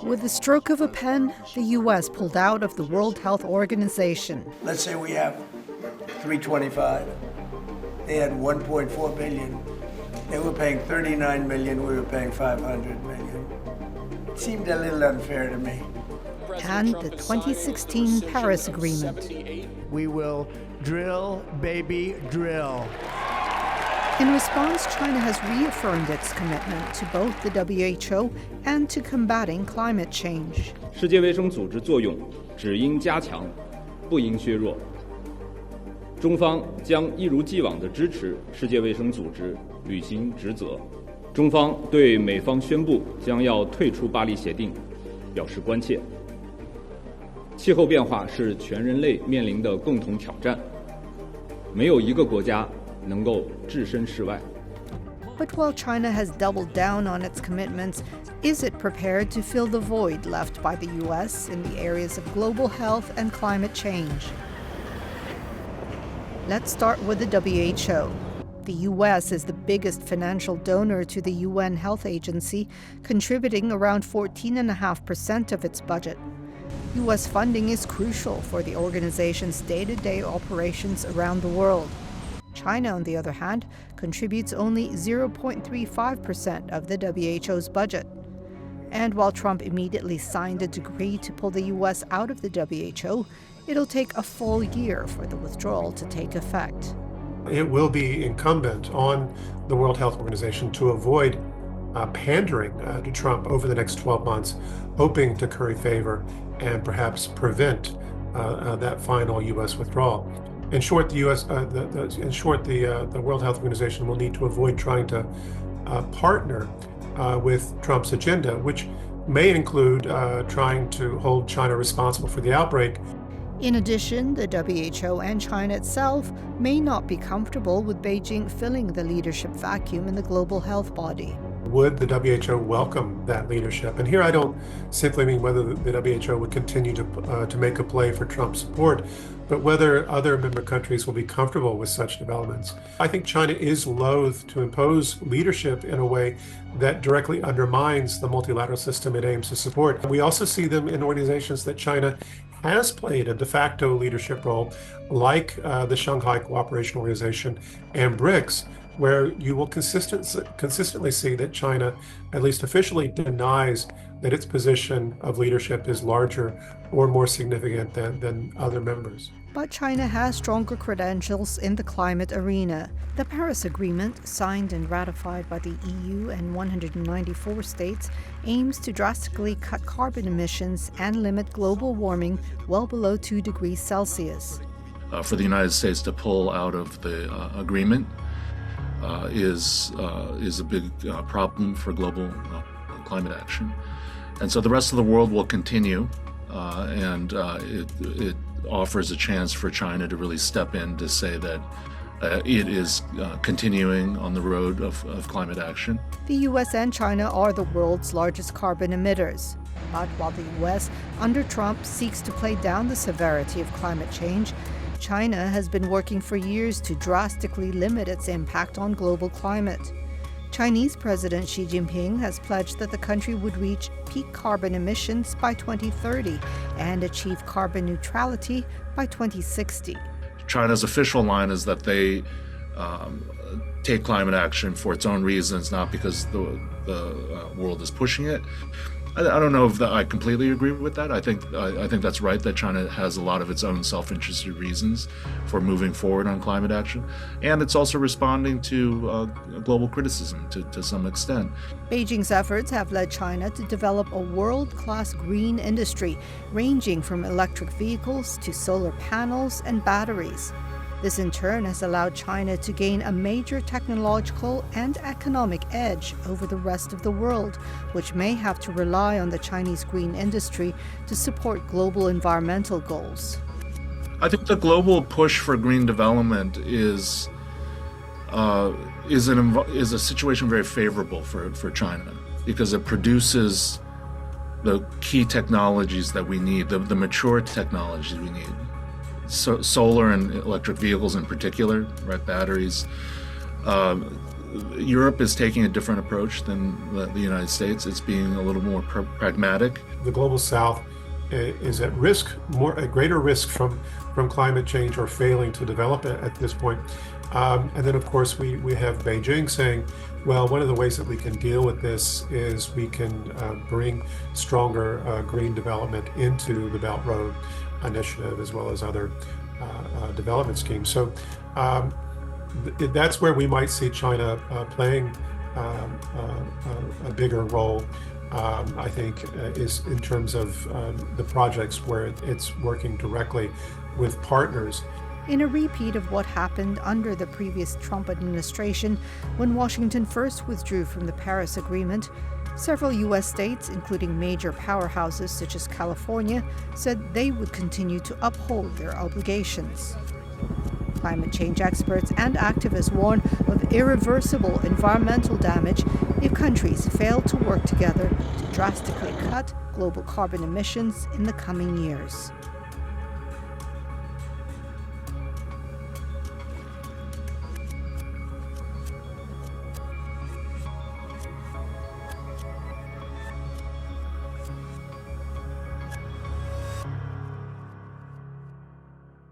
With the stroke of a pen, the U.S. pulled out of the World Health Organization. Let's say we have 325. They had 1.4 billion. They were paying 39 million, we were paying 500 million. It seemed a little unfair to me. And the 2016 Paris Agreement. We will drill, baby, drill. In response, China has reaffirmed its commitment to both the WHO and to combating climate change. 世界卫生组织作用只应加强，不应削弱。中方将一如既往地支持世界卫生组织履行职责。中方对美方宣布将要退出巴黎协定表示关切。气候变化是全人类面临的共同挑战，没有一个国家能够置身事外。 But while China has doubled down on its commitments, is it prepared to fill the void left by the U.S. in the areas of global health and climate change? Let's start with the WHO. The U.S. is the biggest financial donor to the UN Health Agency, contributing around 14.5% of its budget. U.S. funding is crucial for the organization's day-to-day operations around the world. China, on the other hand, contributes only 0.35% of the WHO's budget. And while Trump immediately signed a decree to pull the U.S. out of the WHO, it'll take a full year for the withdrawal to take effect. It will be incumbent on the World Health Organization to avoid pandering to Trump over the next 12 months, hoping to curry favor and perhaps prevent that final U.S. withdrawal. In short, the World Health Organization will need to avoid trying to partner with Trump's agenda, which may include trying to hold China responsible for the outbreak. In addition, the WHO and China itself may not be comfortable with Beijing filling the leadership vacuum in the global health body. Would the WHO welcome that leadership? And here I don't simply mean whether the WHO would continue to make a play for Trump's support, but whether other member countries will be comfortable with such developments. I think China is loath to impose leadership in a way that directly undermines the multilateral system it aims to support. We also see them in organizations that China has played a de facto leadership role, like the Shanghai Cooperation Organization and BRICS, where you will consistently see that China, at least officially, denies that its position of leadership is larger or more significant than other members. But China has stronger credentials in the climate arena. The Paris Agreement, signed and ratified by the EU and 194 states, aims to drastically cut carbon emissions and limit global warming well below 2 degrees Celsius. For the United States to pull out of the agreement is a big problem for global climate action. And so the rest of the world will continue, and it offers a chance for China to really step in to say that it is continuing on the road of climate action. The U.S. and China are the world's largest carbon emitters. But while the U.S., under Trump, seeks to play down the severity of climate change, China has been working for years to drastically limit its impact on global climate. Chinese President Xi Jinping has pledged that the country would reach peak carbon emissions by 2030 and achieve carbon neutrality by 2060. China's official line is that they take climate action for its own reasons, not because the world is pushing it. I don't know if I completely agree with that. I think that's right, that China has a lot of its own self-interested reasons for moving forward on climate action. And it's also responding to global criticism to some extent. Beijing's efforts have led China to develop a world-class green industry, ranging from electric vehicles to solar panels and batteries. This in turn has allowed China to gain a major technological and economic edge over the rest of the world, which may have to rely on the Chinese green industry to support global environmental goals. I think the global push for green development is a situation very favorable for China, because it produces the key technologies that we need, the mature technologies we need. So solar and electric vehicles in particular, right? Batteries, Europe is taking a different approach than the United States. It's being a little more pragmatic. The global south is at risk, a greater risk from climate change or failing to develop at this point. And then, of course, we have Beijing saying, well, one of the ways that we can deal with this is we can bring stronger green development into the Belt Road Initiative as well as other development schemes. So that's where we might see China playing a bigger role. I think is in terms of the projects where it's working directly with partners. In a repeat of what happened under the previous Trump administration, when Washington first withdrew from the Paris Agreement, several U.S. states, including major powerhouses such as California, said they would continue to uphold their obligations. Climate change experts and activists warn of irreversible environmental damage if countries fail to work together to drastically cut global carbon emissions in the coming years.